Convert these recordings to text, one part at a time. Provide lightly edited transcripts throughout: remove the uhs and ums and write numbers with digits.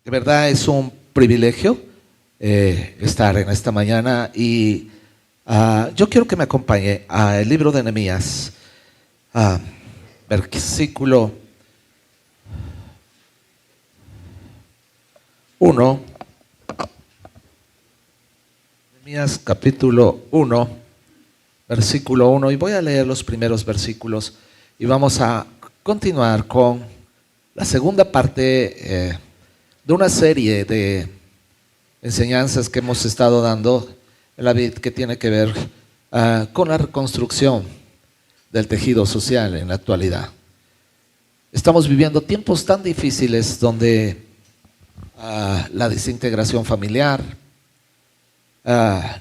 De verdad es un privilegio estar en esta mañana y yo quiero que me acompañe al libro de Nehemías, versículo 1, Nehemías capítulo 1, versículo 1, y voy a leer los primeros versículos y vamos a continuar con la segunda parte de una serie de enseñanzas que hemos estado dando en la vida que tiene que ver con la reconstrucción del tejido social en la actualidad. Estamos viviendo tiempos tan difíciles donde la desintegración familiar, la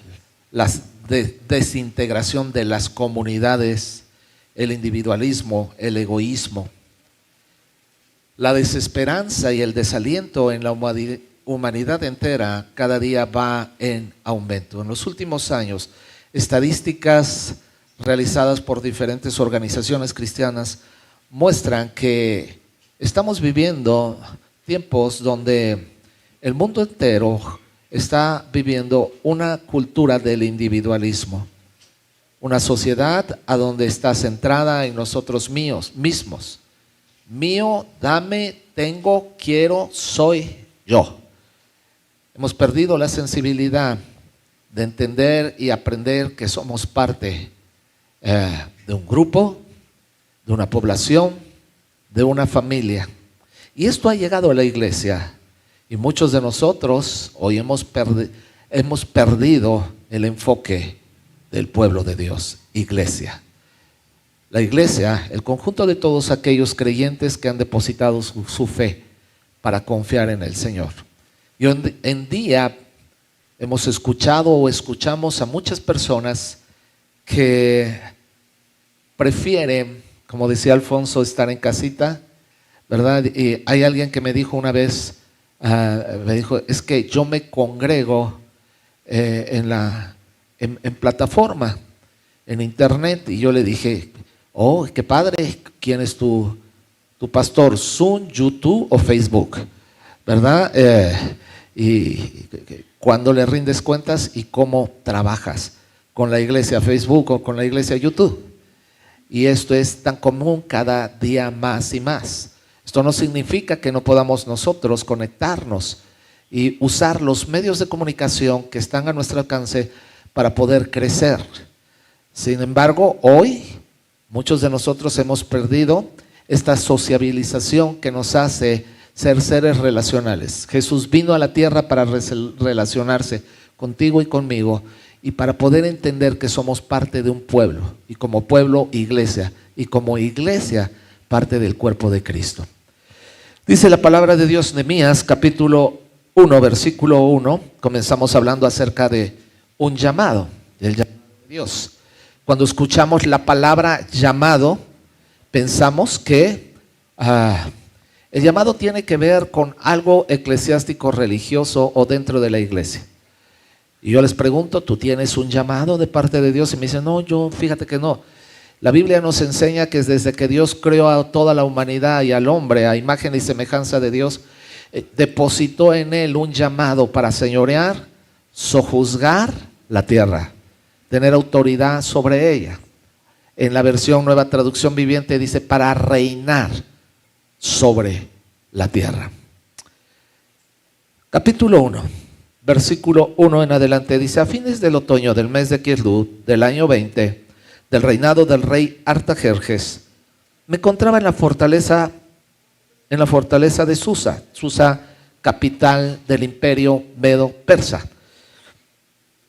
desintegración de las comunidades, el individualismo, el egoísmo, la desesperanza y el desaliento en la humanidad entera cada día va en aumento. En los últimos años, estadísticas realizadas por diferentes organizaciones cristianas muestran que estamos viviendo tiempos donde el mundo entero está viviendo una cultura del individualismo, una sociedad a donde está centrada en nosotros mismos. Mío, dame, tengo, quiero, soy yo. Hemos perdido la sensibilidad de entender y aprender que somos parte de un grupo, de una población, de una familia. Y esto ha llegado a la iglesia y muchos de nosotros hoy hemos perdido el enfoque del pueblo de Dios, iglesia. La iglesia, el conjunto de todos aquellos creyentes que han depositado su fe para confiar en el Señor. Y hoy en día hemos escuchado o escuchamos a muchas personas que prefieren, como decía Alfonso, estar en casita, ¿verdad? Y hay alguien que me dijo una vez, me dijo, es que yo me congrego en plataforma, en internet, y yo le dije, oh, qué padre, ¿quién es tu pastor? ¿Zoom, YouTube o Facebook? ¿Verdad? Y cuando le rindes cuentas y cómo trabajas con la iglesia Facebook o con la iglesia YouTube. Y esto es tan común cada día más y más. Esto no significa que no podamos nosotros conectarnos y usar los medios de comunicación que están a nuestro alcance para poder crecer. Sin embargo, hoy muchos de nosotros hemos perdido esta sociabilización que nos hace ser seres relacionales. Jesús vino a la tierra para relacionarse contigo y conmigo y para poder entender que somos parte de un pueblo y como pueblo iglesia y como iglesia parte del cuerpo de Cristo. Dice la palabra de Dios, Nehemías capítulo 1 versículo 1, comenzamos hablando acerca de un llamado, el llamado de Dios. Cuando escuchamos la palabra llamado, pensamos que el llamado tiene que ver con algo eclesiástico, religioso o dentro de la iglesia. Y yo les pregunto, ¿tú tienes un llamado de parte de Dios? Y me dicen, no, yo fíjate que no. La Biblia nos enseña que desde que Dios creó a toda la humanidad y al hombre a imagen y semejanza de Dios, depositó en él un llamado para señorear, sojuzgar la tierra, tener autoridad sobre ella. En la versión Nueva Traducción Viviente dice para reinar sobre la tierra. Capítulo 1, versículo 1 en adelante dice, a fines del otoño del mes de Kislev, del año 20, del reinado del rey Artajerjes, me encontraba en la fortaleza de Susa, capital del imperio medo-persa.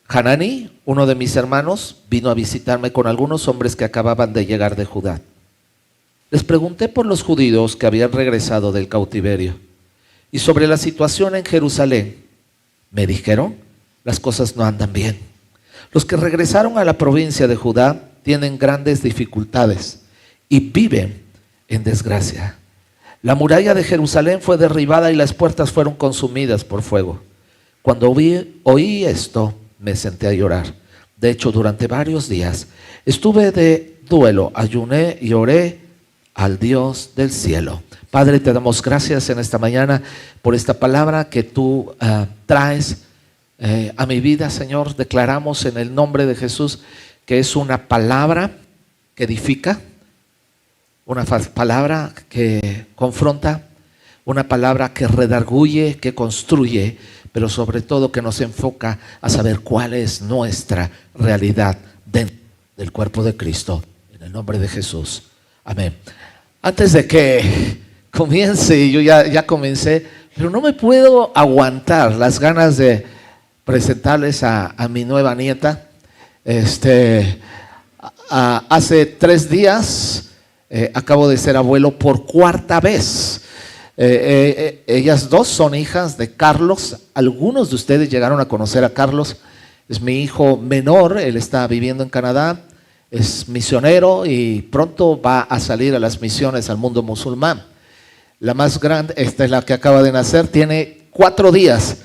Hananí, uno de mis hermanos, vino a visitarme con algunos hombres que acababan de llegar de Judá. Les pregunté por los judíos que habían regresado del cautiverio y sobre la situación en Jerusalén. Me dijeron, las cosas no andan bien. Los que regresaron a la provincia de Judá tienen grandes dificultades y viven en desgracia. La muralla de Jerusalén fue derribada y las puertas fueron consumidas por fuego. Cuando oí esto, me senté a llorar. De hecho, durante varios días estuve de duelo, ayuné y oré al Dios del cielo. Padre, te damos gracias en esta mañana por esta palabra que tú traes a mi vida, Señor. Declaramos en el nombre de Jesús que es una palabra que edifica, una palabra que confronta, una palabra que redarguye, que construye, pero sobre todo que nos enfoca a saber cuál es nuestra realidad dentro del cuerpo de Cristo. En el nombre de Jesús. Amén. Antes de que comience, yo ya comencé, pero no me puedo aguantar las ganas de presentarles a mi nueva nieta. Hace 3 días acabo de ser abuelo por 4ª vez. Ellas dos son hijas de Carlos. Algunos de ustedes llegaron a conocer a Carlos. Es mi hijo menor, él está viviendo en Canadá, es misionero y pronto va a salir a las misiones al mundo musulmán. La más grande, esta es la que acaba de nacer, tiene 4 días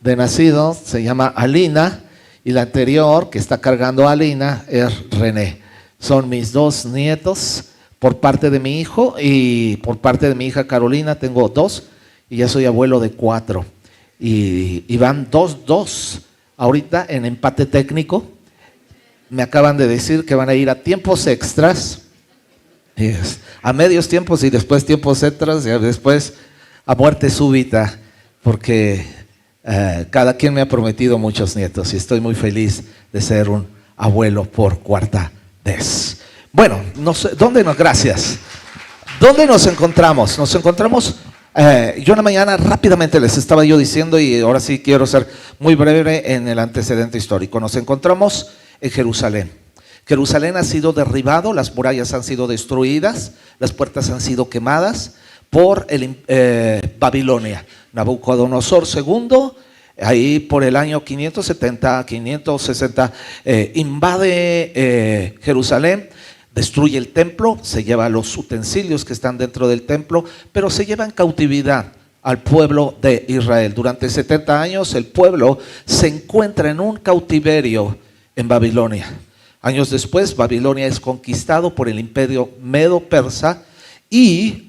de nacido, se llama Alina, y la anterior que está cargando a Alina es René. Son mis 2 nietos por parte de mi hijo, y por parte de mi hija Carolina tengo 2 y ya soy abuelo de 4. Y van 2-2 ahorita en empate técnico. Me acaban de decir que van a ir a tiempos extras, a medios tiempos y después tiempos extras y después a muerte súbita, porque cada quien me ha prometido muchos nietos y estoy muy feliz de ser un abuelo por 4ª vez. Bueno, gracias. ¿Dónde nos encontramos? Nos encontramos, yo en la mañana rápidamente les estaba yo diciendo, y ahora sí quiero ser muy breve en el antecedente histórico. Nos encontramos en Jerusalén. Jerusalén ha sido derribado, las murallas han sido destruidas, las puertas han sido quemadas por Babilonia. Nabucodonosor II, ahí por el año 570, 560, invade Jerusalén, destruye el templo, se lleva los utensilios que están dentro del templo, pero se lleva en cautividad al pueblo de Israel. Durante 70 años el pueblo se encuentra en un cautiverio en Babilonia. Años después, Babilonia es conquistado por el imperio medo-persa y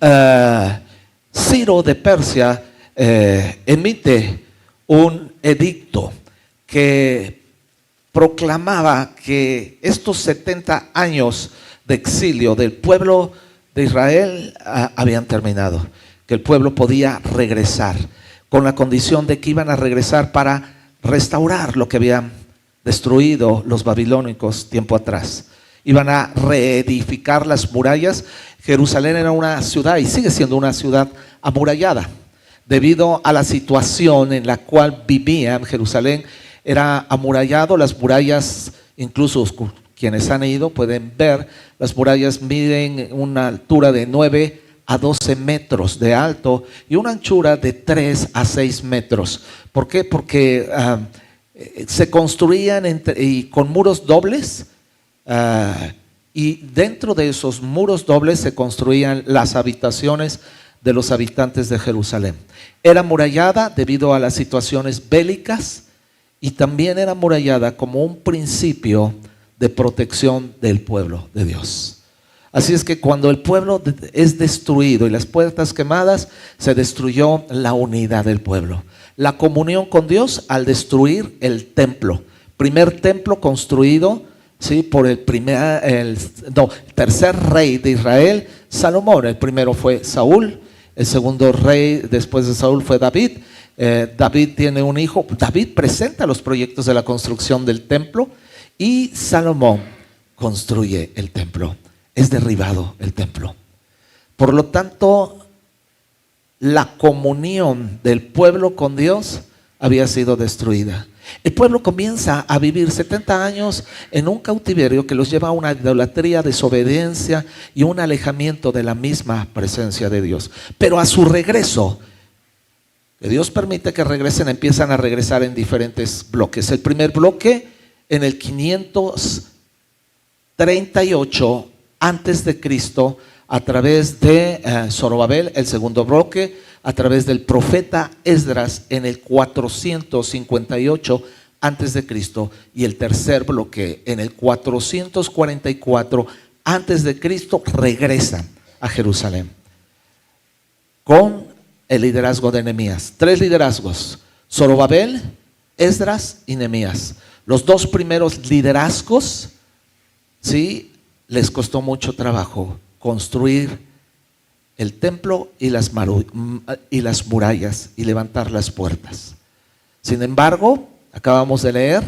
Ciro de Persia emite un edicto que proclamaba que estos 70 años de exilio del pueblo de Israel habían terminado, que el pueblo podía regresar, con la condición de que iban a regresar para restaurar lo que habían destruido los babilónicos tiempo atrás. Iban a reedificar las murallas. Jerusalén era una ciudad y sigue siendo una ciudad amurallada, debido a la situación en la cual vivían. Jerusalén era amurallado, las murallas, incluso quienes han ido pueden ver, las murallas miden una altura de 9 a 12 metros de alto y una anchura de 3 a 6 metros. ¿Por qué? Porque se construían y con muros dobles, y dentro de esos muros dobles se construían las habitaciones de los habitantes de Jerusalén. Era amurallada debido a las situaciones bélicas y también era amurallada como un principio de protección del pueblo de Dios. Así es que cuando el pueblo es destruido y las puertas quemadas, se destruyó la unidad del pueblo, la comunión con Dios al destruir el templo. Primer templo construido, ¿sí?, por el tercer rey de Israel, Salomón. El primero fue Saúl, el segundo rey después de Saúl fue David. David tiene un hijo. David presenta los proyectos de la construcción del templo y Salomón construye el templo. Es derribado el templo. Por lo tanto, la comunión del pueblo con Dios había sido destruida. El pueblo comienza a vivir 70 años en un cautiverio que los lleva a una idolatría, desobediencia y un alejamiento de la misma presencia de Dios. Pero a su regreso, que Dios permite que regresen, empiezan a regresar en diferentes bloques. El primer bloque en el 538 antes de Cristo, a través de Zorobabel. El segundo bloque a través del profeta Esdras en el 458 antes de Cristo, y el tercer bloque en el 444 antes de Cristo regresan a Jerusalén. con el liderazgo de Nehemías. Tres liderazgos: Zorobabel, Esdras y Nehemías. Los dos primeros liderazgos, sí, les costó mucho trabajo construir el templo y las murallas y levantar las puertas. Sin embargo, acabamos de leer,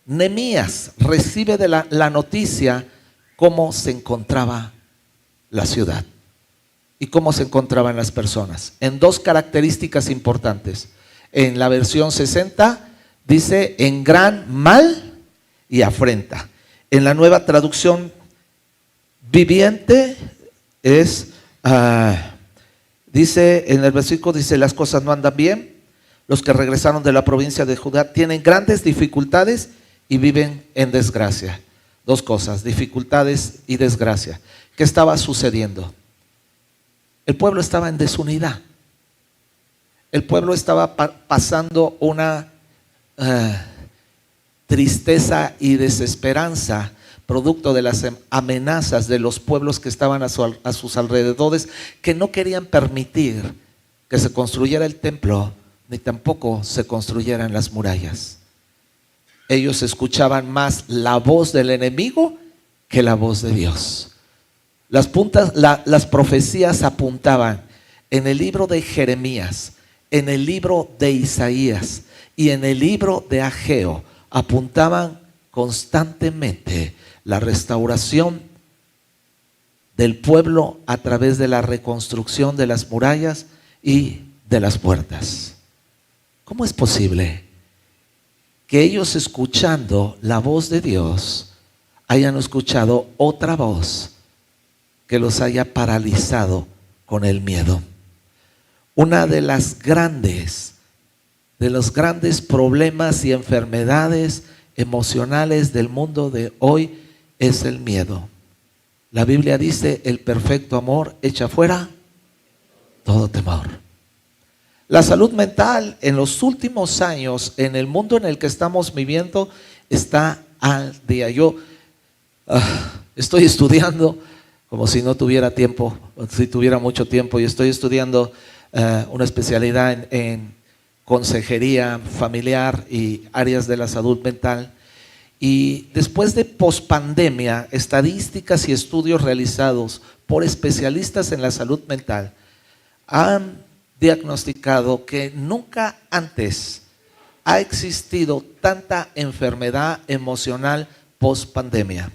Nehemías recibe de la noticia cómo se encontraba la ciudad y cómo se encontraban las personas, en dos características importantes. En la versión 60 dice en gran mal y afrenta. En la Nueva Traducción Viviente dice en el versículo, dice: las cosas no andan bien, los que regresaron de la provincia de Judá tienen grandes dificultades y viven en desgracia. Dos cosas: dificultades y desgracia. ¿Qué estaba sucediendo? El pueblo estaba en desunidad. El pueblo estaba pasando una tristeza y desesperanza, producto de las amenazas de los pueblos que estaban a sus alrededores, que no querían permitir que se construyera el templo, ni tampoco se construyeran las murallas. Ellos escuchaban más la voz del enemigo que la voz de Dios. Las profecías apuntaban en el libro de Jeremías, en el libro de Isaías y en el libro de Ageo, apuntaban constantemente la restauración del pueblo a través de la reconstrucción de las murallas y de las puertas. ¿Cómo es posible que ellos, escuchando la voz de Dios, hayan escuchado otra voz que los haya paralizado con el miedo? Una de los grandes problemas y enfermedades emocionales del mundo de hoy es el miedo. La Biblia dice: el perfecto amor echa fuera todo temor. La salud mental en los últimos años, en el mundo en el que estamos viviendo, está al día. Yo estoy estudiando, como si no tuviera tiempo, si tuviera mucho tiempo, y estoy estudiando una especialidad en consejería familiar y áreas de la salud mental. Y después de pospandemia, estadísticas y estudios realizados por especialistas en la salud mental han diagnosticado que nunca antes ha existido tanta enfermedad emocional pospandemia.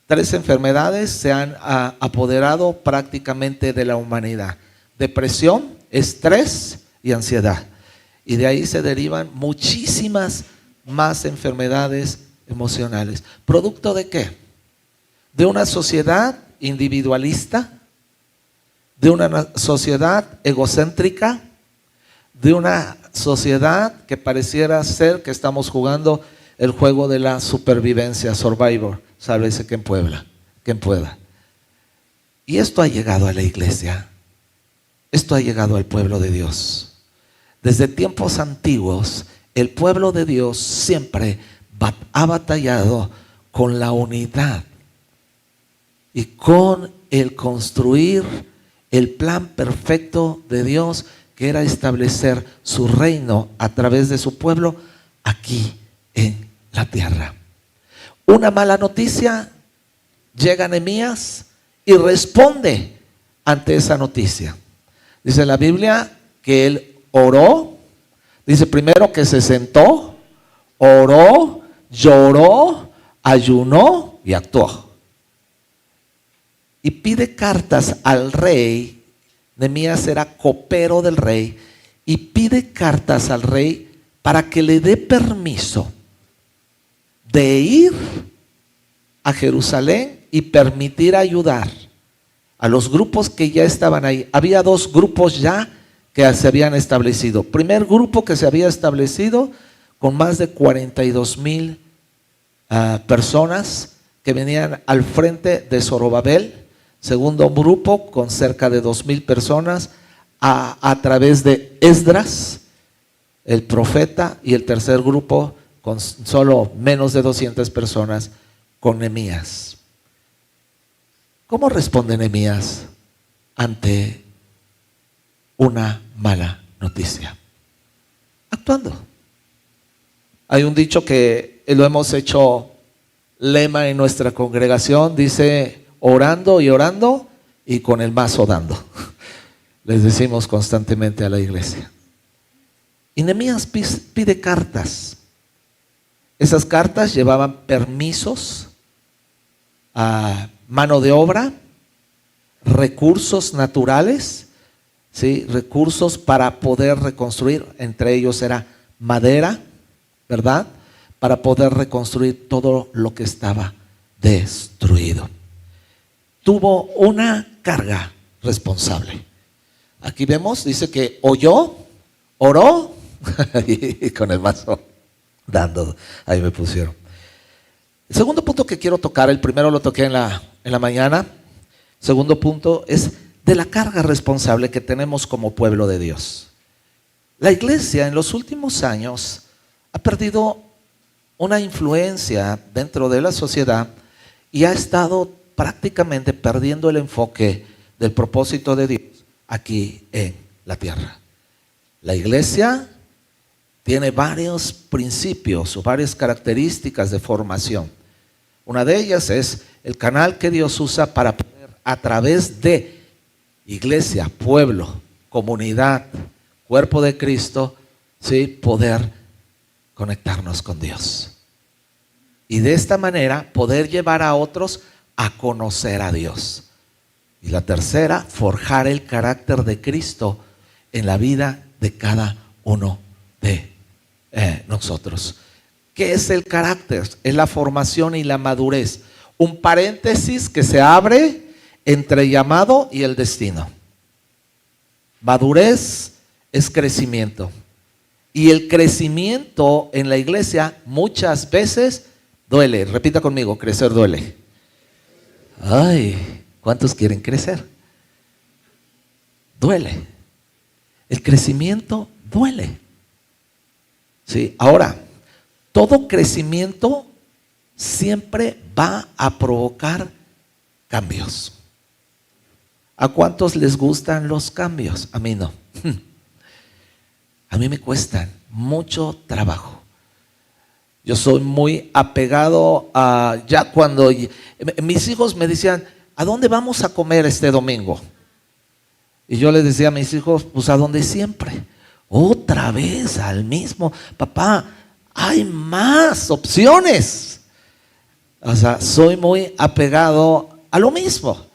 3 enfermedades se han apoderado prácticamente de la humanidad: depresión, estrés y ansiedad. Y de ahí se derivan muchísimas más enfermedades emocionales. ¿Producto de qué? De una sociedad individualista, de una sociedad egocéntrica, de una sociedad que pareciera ser que estamos jugando el juego de la supervivencia, Survivor, sálvese quien pueda. Y esto ha llegado a la iglesia, esto ha llegado al pueblo de Dios. Desde tiempos antiguos, el pueblo de Dios siempre ha batallado con la unidad y con el construir el plan perfecto de Dios, que era establecer su reino a través de su pueblo aquí en la tierra. Una mala noticia, llega Nehemías y responde ante esa noticia. Dice la Biblia que él oró, dice primero que se sentó, oró, lloró, ayunó y actuó. Y pide cartas al rey. Nehemías era copero del rey y pide cartas al rey para que le dé permiso de ir a Jerusalén y permitir ayudar a los grupos que ya estaban ahí. Había 2 grupos ya que se habían establecido. Primer grupo que se había establecido con más de 42,000 personas que venían al frente de Zorobabel. Segundo grupo con cerca de 2,000 personas a través de Esdras, el profeta. Y el tercer grupo con solo menos de 200 personas con Nehemías. ¿Cómo responde Nehemías ante una mala noticia. Actuando. Hay un dicho que lo hemos hecho lema en nuestra congregación, dice: orando y con el mazo dando. Les decimos constantemente a la iglesia. Y Nehemías pide cartas. Esas cartas llevaban permisos, a mano de obra, recursos naturales, ¿sí? Recursos para poder reconstruir. Entre ellos era madera, ¿verdad? Para poder reconstruir todo lo que estaba destruido. Tuvo una carga responsable. Aquí vemos, dice que oyó, oró y con el mazo dando. Ahí me pusieron. El segundo punto que quiero tocar, el primero lo toqué en la mañana. El segundo punto es de la carga responsable que tenemos como pueblo de Dios. La iglesia en los últimos años ha perdido una influencia dentro de la sociedad y ha estado prácticamente perdiendo el enfoque del propósito de Dios aquí en la tierra. La iglesia tiene varios principios o varias características de formación. Una de ellas es el canal que Dios usa para poder, a través de iglesia, pueblo, comunidad, cuerpo de Cristo, ¿sí?, poder conectarnos con Dios. Y de esta manera poder llevar a otros a conocer a Dios. Y la tercera, forjar el carácter de Cristo en la vida de cada uno de nosotros. ¿Qué es el carácter? Es la formación y la madurez. Un paréntesis que se abre entre llamado y el destino. Madurez es crecimiento. Y el crecimiento en la iglesia muchas veces duele. Repita conmigo: crecer duele. Ay, ¿cuántos quieren crecer? Duele. El crecimiento duele. Sí, ahora, todo crecimiento siempre va a provocar cambios. ¿A cuántos les gustan los cambios? A mí no. A mí me cuestan mucho trabajo. Yo soy muy apegado a, ya cuando mis hijos me decían: ¿a dónde vamos a comer este domingo? Y yo les decía a mis hijos: pues a donde siempre. Otra vez al mismo. Papá, hay más opciones. O sea, soy muy apegado a lo mismo.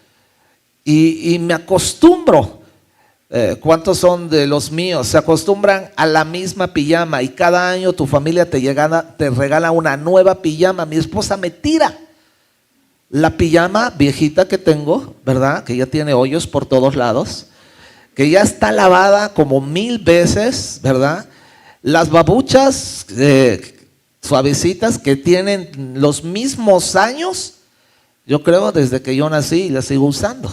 Y me acostumbro. ¿Cuántos son de los míos? Se acostumbran a la misma pijama y cada año tu familia te regala una nueva pijama. Mi esposa me tira la pijama viejita que tengo, ¿verdad? Que ya tiene hoyos por todos lados, que ya está lavada como 1000 veces, ¿verdad? Las babuchas suavecitas que tienen los mismos años, yo creo desde que yo nací, y las sigo usando.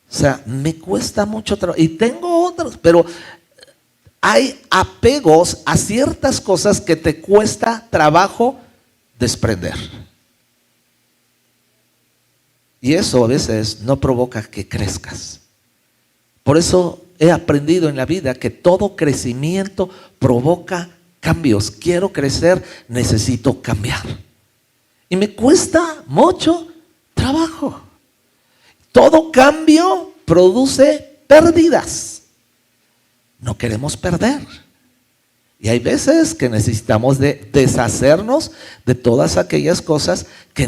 O sea, me cuesta mucho trabajo. Y tengo otros, pero hay apegos a ciertas cosas que te cuesta trabajo desprender. Y eso a veces no provoca que crezcas. Por eso he aprendido en la vida que todo crecimiento provoca cambios. Quiero crecer, necesito cambiar. Y me cuesta mucho trabajo. Todo cambio produce pérdidas. No queremos perder. Y hay veces que necesitamos de deshacernos de todas aquellas cosas que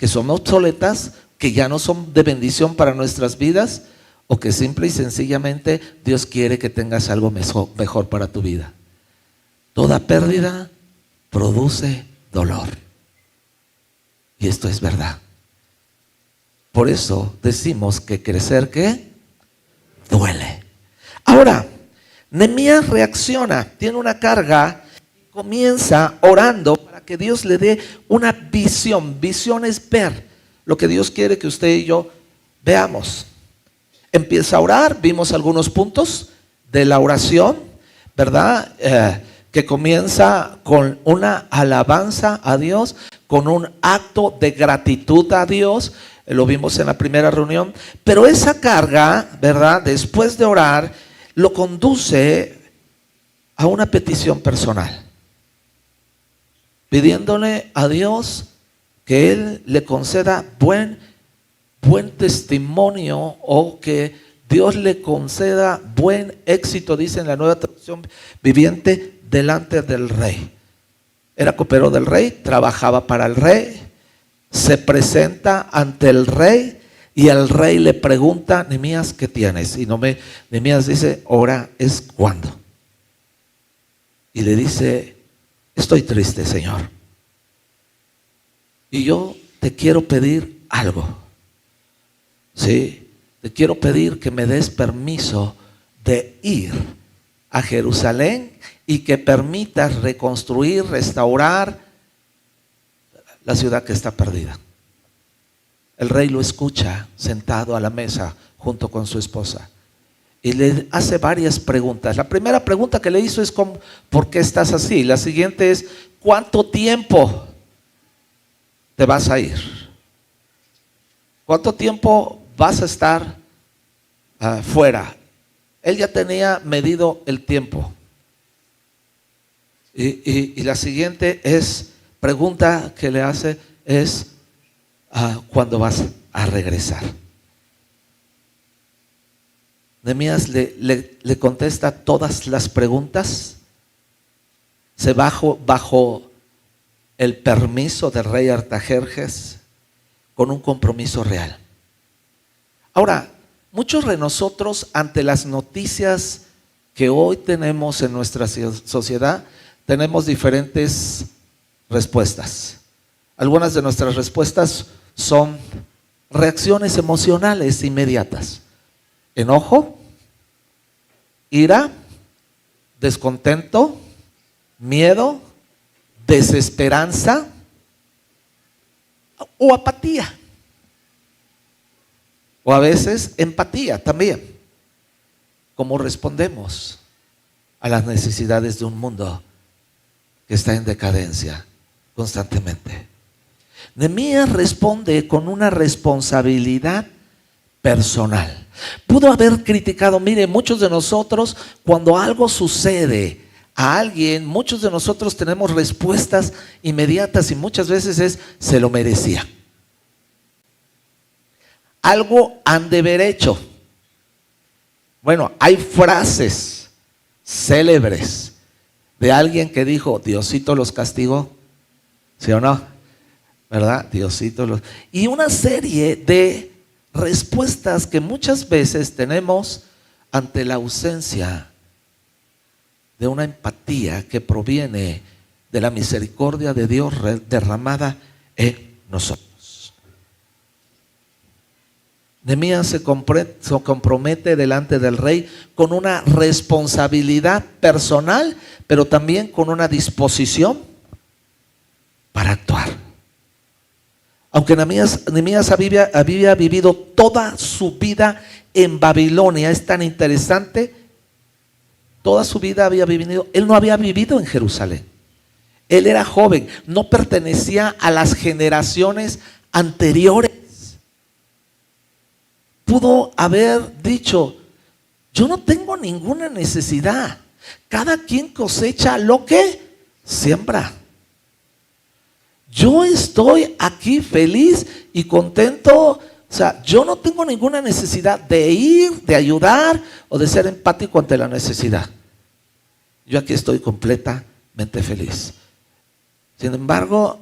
son obsoletas, que ya no son de bendición para nuestras vidas, o que simple y sencillamente Dios quiere que tengas algo mejor para tu vida. Toda pérdida produce dolor. Y esto es verdad. Por eso decimos que crecer, ¿qué? Duele. Ahora, Nehemías reacciona, tiene una carga y comienza orando para que Dios le dé una visión. Visión es ver lo que Dios quiere que usted y yo veamos. Empieza a orar, vimos algunos puntos de la oración, ¿verdad? Que comienza con una alabanza a Dios, con un acto de gratitud a Dios. lo vimos en la primera reunión, pero esa carga, ¿verdad? Después de orar, lo conduce a una petición personal, pidiéndole a Dios que Él le conceda buen testimonio, o que Dios le conceda buen éxito, dice en la Nueva Traducción Viviente, delante del rey. Era copero del rey, trabajaba para el rey, se presenta ante el rey y el rey le pregunta: Nehemías, ¿qué tienes? Y Nehemías dice: ahora es cuando. Y le dice: estoy triste, Señor, y yo te quiero pedir algo. Sí, te quiero pedir que me des permiso de ir a Jerusalén y que permitas reconstruir, restaurar la ciudad que está perdida. El rey lo escucha sentado a la mesa junto con su esposa y le hace varias preguntas. La primera pregunta que le hizo es: ¿por qué estás así? La siguiente es: ¿cuánto tiempo te vas a ir? ¿Cuánto tiempo vas a estar fuera? Él ya tenía medido el tiempo. Y la siguiente pregunta que le hace es: ¿cuándo vas a regresar? Nehemías le contesta todas las preguntas, bajo el permiso del rey Artajerjes, con un compromiso real. Ahora, muchos de nosotros, ante las noticias que hoy tenemos en nuestra sociedad, tenemos diferentes respuestas. Algunas de nuestras respuestas son reacciones emocionales inmediatas: enojo, ira, descontento, miedo, desesperanza o apatía. O a veces empatía también. ¿Cómo respondemos a las necesidades de un mundo que está en decadencia constantemente? Nehemías responde con una responsabilidad personal. Pudo haber criticado. Mire, muchos de nosotros, cuando algo sucede a alguien, muchos de nosotros tenemos respuestas inmediatas y muchas veces se lo merecía. Algo han de haber hecho. Bueno, hay frases célebres de alguien que dijo: Diosito los castigó, ¿sí o no? ¿Verdad? Diosito los... Y una serie de respuestas que muchas veces tenemos ante la ausencia de una empatía que proviene de la misericordia de Dios derramada en nosotros. Nehemías se compromete delante del rey con una responsabilidad personal, pero también con una disposición para actuar. Aunque Nehemías había vivido toda su vida en Babilonia, es tan interesante, toda su vida había vivido, él no había vivido en Jerusalén. Él era joven, no pertenecía a las generaciones anteriores. Pudo haber dicho: yo no tengo ninguna necesidad, cada quien cosecha lo que siembra. Yo estoy aquí feliz y contento. O sea, yo no tengo ninguna necesidad de ir, de ayudar o de ser empático ante la necesidad. Yo aquí estoy completamente feliz. Sin embargo,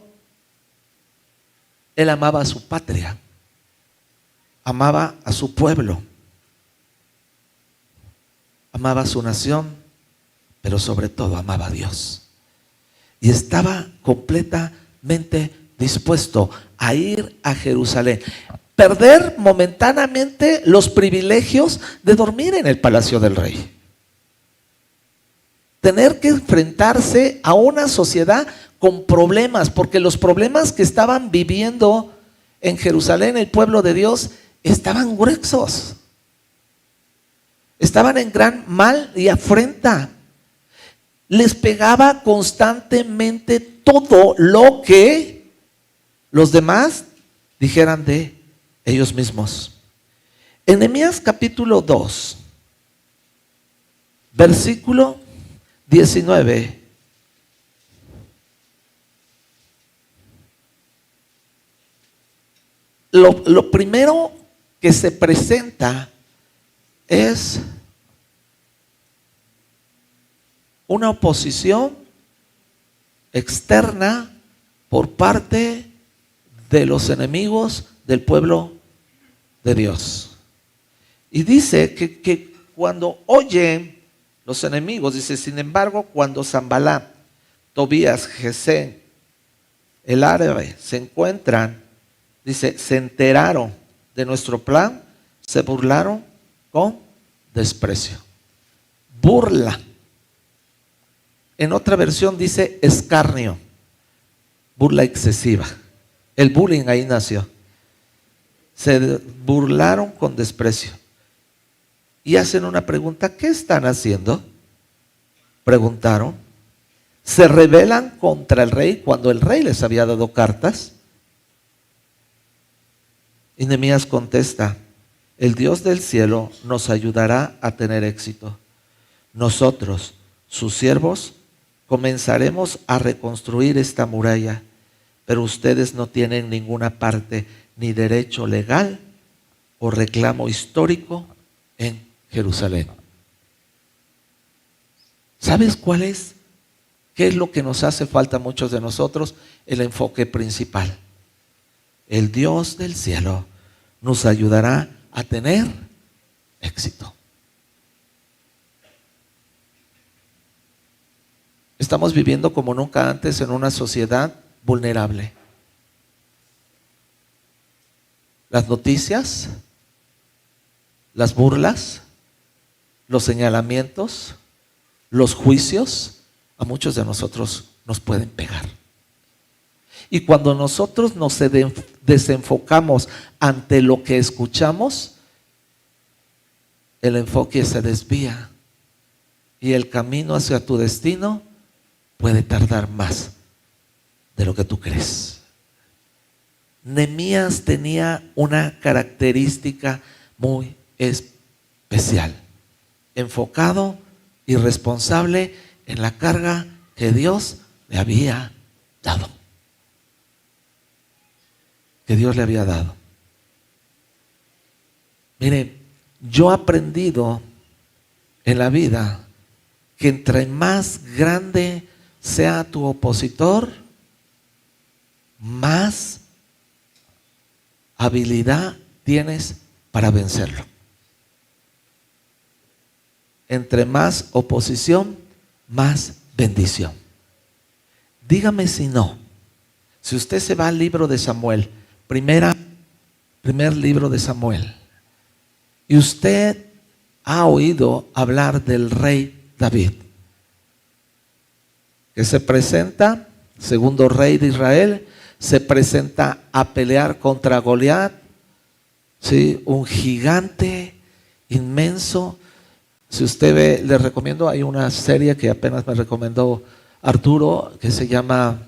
él amaba a su patria, amaba a su pueblo, amaba a su nación, pero sobre todo amaba a Dios. Y estaba completamente dispuesto a ir a Jerusalén, perder momentáneamente los privilegios de dormir en el palacio del rey, tener que enfrentarse a una sociedad con problemas, porque los problemas que estaban viviendo en Jerusalén el pueblo de Dios estaban gruesos, estaban en gran mal y afrenta. Les pegaba constantemente todo lo que los demás dijeran de ellos mismos. En Nehemías capítulo 2, versículo 19. Lo primero que se presenta es una oposición externa por parte de los enemigos del pueblo de Dios. Y dice que cuando oyen los enemigos, dice, sin embargo, cuando Sanballat, Tobías, Gesén, el árabe, se encuentran, dice, se enteraron de nuestro plan, se burlaron con desprecio. Burla. En otra versión dice escarnio, burla excesiva. El bullying ahí nació. Se burlaron con desprecio. Y hacen una pregunta, ¿qué están haciendo? Preguntaron. Se rebelan contra el rey cuando el rey les había dado cartas. Y Nehemías contesta, el Dios del cielo nos ayudará a tener éxito. Nosotros, sus siervos, comenzaremos a reconstruir esta muralla, pero ustedes no tienen ninguna parte ni derecho legal o reclamo histórico en Jerusalén. ¿Sabes cuál es? ¿Qué es lo que nos hace falta a muchos de nosotros? El enfoque principal. El Dios del cielo nos ayudará a tener éxito. Estamos viviendo como nunca antes en una sociedad vulnerable. Las noticias, las burlas, los señalamientos, los juicios, a muchos de nosotros nos pueden pegar. Y cuando nosotros nos desenfocamos ante lo que escuchamos, el enfoque se desvía y el camino hacia tu destino puede tardar más de lo que tú crees. Nehemías tenía una característica muy especial, enfocado y responsable en la carga que Dios le había dado. Que Dios le había dado. Mire, yo he aprendido en la vida que entre más grande sea tu opositor, más habilidad tienes para vencerlo. Entre más oposición, más bendición. Dígame si no. Si usted se va al libro de Samuel, primer libro de Samuel, y usted ha oído hablar del rey David, que se presenta, segundo rey de Israel, se presenta a pelear contra Goliat, ¿sí? Un gigante inmenso. Si usted ve, le recomiendo, hay una serie que apenas me recomendó Arturo, que se llama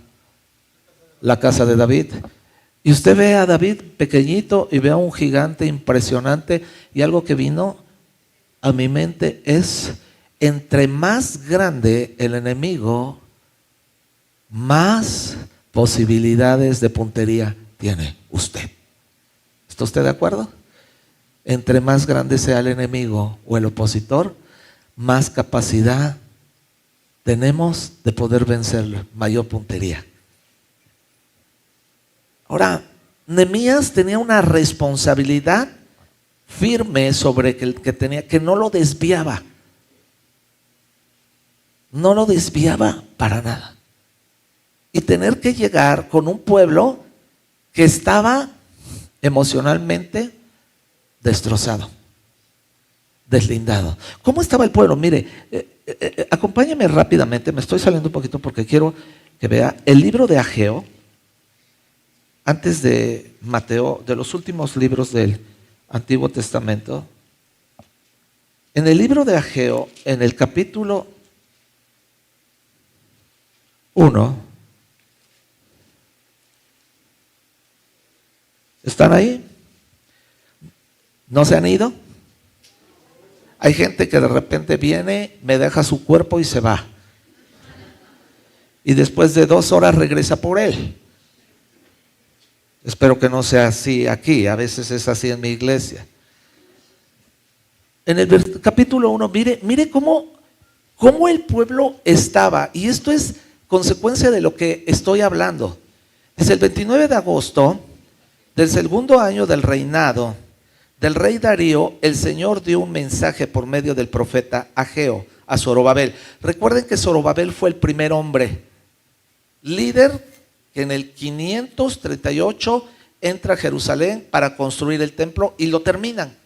La Casa de David. Y usted ve a David pequeñito y ve a un gigante impresionante. Y algo que vino a mi mente es, entre más grande el enemigo, más posibilidades de puntería tiene usted. ¿Está usted de acuerdo? Entre más grande sea el enemigo o el opositor, más capacidad tenemos de poder vencerlo, mayor puntería. Ahora, Nehemías tenía una responsabilidad firme sobre que tenía, que no lo desviaba. No lo desviaba para nada. Y tener que llegar con un pueblo que estaba emocionalmente destrozado, deslindado. ¿Cómo estaba el pueblo? Mire, acompáñame rápidamente, me estoy saliendo un poquito porque quiero que vea el libro de Ageo, antes de Mateo, de los últimos libros del Antiguo Testamento. En el libro de Ageo, en el capítulo 1, ¿están ahí? ¿No se han ido? Hay gente que de repente viene, me deja su cuerpo y se va. Y después de 2 horas regresa por él. Espero que no sea así aquí, a veces es así en mi iglesia. En el capítulo 1, mire cómo el pueblo estaba, y esto es consecuencia de lo que estoy hablando. Desde el 29 de agosto del segundo año del reinado del rey Darío, el Señor dio un mensaje por medio del profeta Ageo a Zorobabel. Recuerden que Zorobabel fue el primer hombre líder que en el 538 entra a Jerusalén para construir el templo y lo terminan.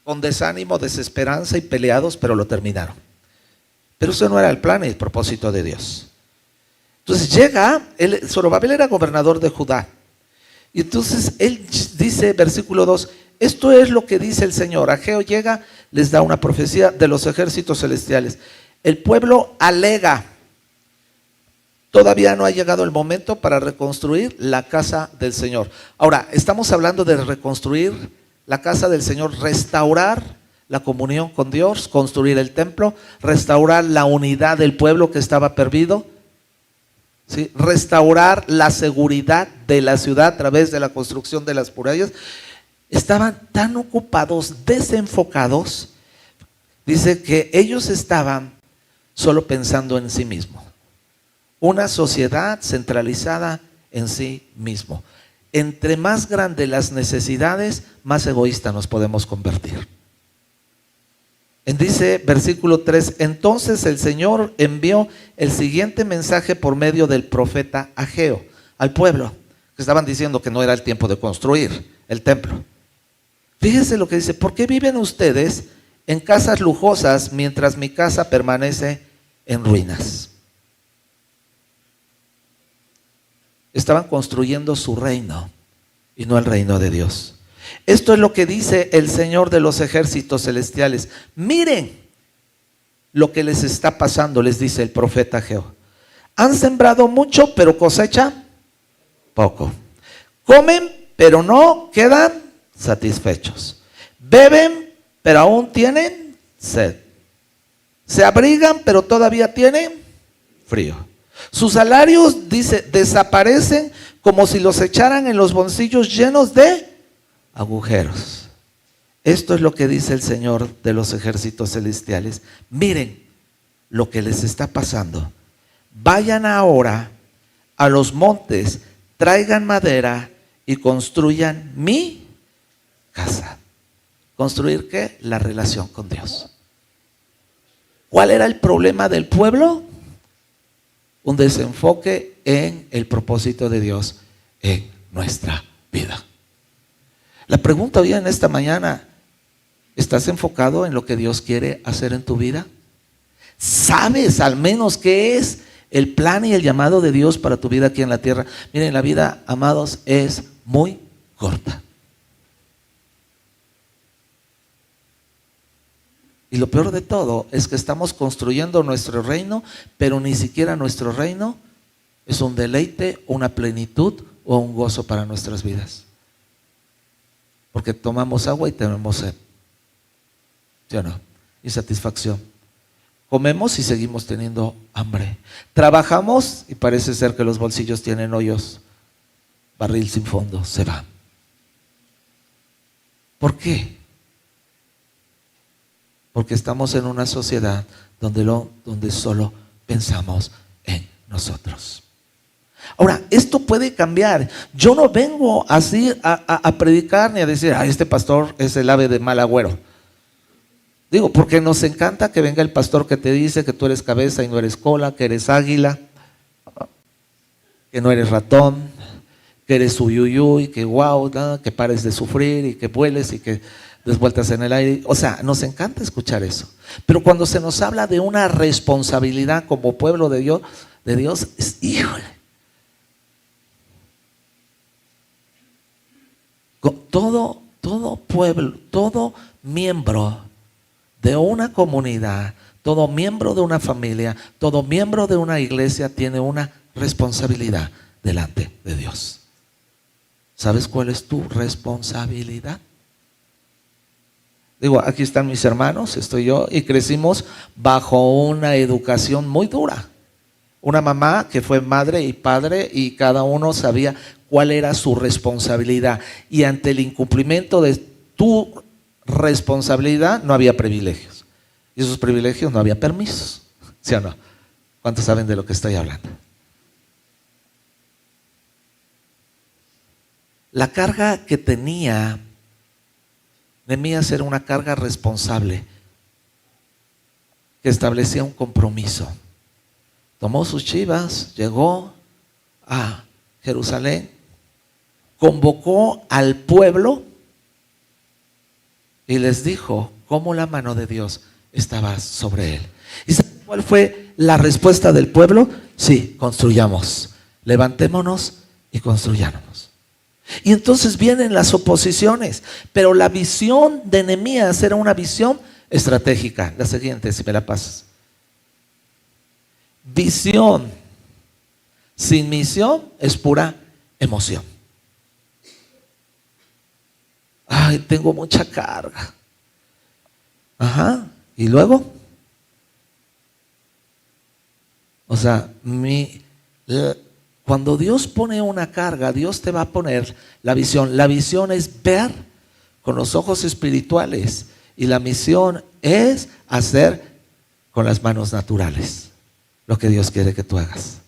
Con desánimo, desesperanza y peleados, pero lo terminaron. Pero eso no era el plan y el propósito de Dios. Entonces llega, Zorobabel era gobernador de Judá. Y entonces él dice, versículo 2, esto es lo que dice el Señor. Ageo llega, les da una profecía de los ejércitos celestiales. El pueblo alega, todavía no ha llegado el momento para reconstruir la casa del Señor. Ahora, estamos hablando de reconstruir la casa del Señor, restaurar la comunión con Dios, construir el templo, restaurar la unidad del pueblo que estaba perdido. ¿Sí? Restaurar la seguridad de la ciudad a través de la construcción de las murallas. Estaban tan ocupados, desenfocados, dice que ellos estaban solo pensando en sí mismos. Una sociedad centralizada en sí mismo. Entre más grandes las necesidades, más egoístas nos podemos convertir. Dice versículo 3, entonces el Señor envió el siguiente mensaje por medio del profeta Ageo al pueblo, que estaban diciendo que no era el tiempo de construir el templo. Fíjense lo que dice, ¿por qué viven ustedes en casas lujosas mientras mi casa permanece en ruinas? Estaban construyendo su reino y no el reino de Dios. Esto es lo que dice el Señor de los ejércitos celestiales. Miren lo que les está pasando, les dice el profeta Ageo. Han sembrado mucho, pero cosecha poco. Comen, pero no quedan satisfechos. Beben, pero aún tienen sed. Se abrigan, pero todavía tienen frío. Sus salarios, dice, desaparecen como si los echaran en los bolsillos llenos de agujeros. Esto es lo que dice el Señor de los ejércitos celestiales. Miren lo que les está pasando. Vayan ahora a los montes, traigan madera y construyan mi casa. ¿Construir qué? La relación con Dios. ¿Cuál era el problema del pueblo? Un desenfoque en el propósito de Dios en nuestra vida. La pregunta hoy en esta mañana, ¿estás enfocado en lo que Dios quiere hacer en tu vida? ¿Sabes al menos qué es el plan y el llamado de Dios para tu vida aquí en la tierra? Miren, la vida, amados, es muy corta. Y lo peor de todo es que estamos construyendo nuestro reino, pero ni siquiera nuestro reino es un deleite, una plenitud o un gozo para nuestras vidas. Porque tomamos agua y tenemos sed. ¿Sí o no? Insatisfacción. Comemos y seguimos teniendo hambre. Trabajamos y parece ser que los bolsillos tienen hoyos. Barril sin fondo, se va. ¿Por qué? Porque estamos en una sociedad donde solo pensamos en nosotros. Ahora, esto puede cambiar. Yo no vengo así a predicar ni a decir, este pastor es el ave de mal agüero. Digo, porque nos encanta que venga el pastor que te dice que tú eres cabeza y no eres cola, que eres águila, que no eres ratón, que eres uyuyuy, que guau, que pares de sufrir y que vueles y que des vueltas en el aire. O sea, nos encanta escuchar eso. Pero cuando se nos habla de una responsabilidad como pueblo de Dios, es, híjole. Todo pueblo, todo miembro de una comunidad, todo miembro de una familia, todo miembro de una iglesia tiene una responsabilidad delante de Dios. ¿Sabes cuál es tu responsabilidad? Digo, aquí están mis hermanos, estoy yo, y crecimos bajo una educación muy dura. Una mamá que fue madre y padre y cada uno sabía cuál era su responsabilidad. Y ante el incumplimiento de tu responsabilidad no había privilegios. Y esos privilegios no había permisos. ¿Sí o no? ¿Cuántos saben de lo que estoy hablando? La carga que tenía Nehemías era una carga responsable que establecía un compromiso. Tomó sus chivas, llegó a Jerusalén, convocó al pueblo y les dijo cómo la mano de Dios estaba sobre él. ¿Y saben cuál fue la respuesta del pueblo? Sí, construyamos, levantémonos y construyamos. Y entonces vienen las oposiciones, pero la visión de Nehemías era una visión estratégica. La siguiente, si me la pasas. Visión sin misión es pura emoción. Ay, tengo mucha carga. Ajá, ¿y luego? O sea, cuando Dios pone una carga, Dios te va a poner la visión. La visión es ver con los ojos espirituales y la misión es hacer con las manos naturales lo que Dios quiere que tú hagas.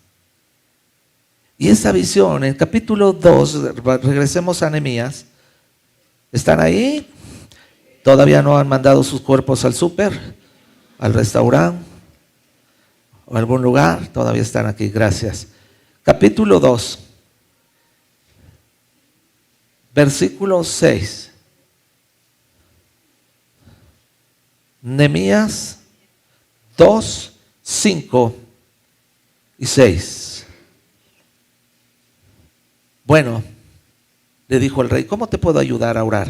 Y esa visión, en el capítulo 2, regresemos a Nehemías, ¿están ahí? Todavía no han mandado sus cuerpos al súper, al restaurante o a algún lugar, todavía están aquí, gracias. Capítulo 2, versículo 6. Nehemías 2, 5 y 6. Bueno, le dijo el rey, ¿cómo te puedo ayudar a orar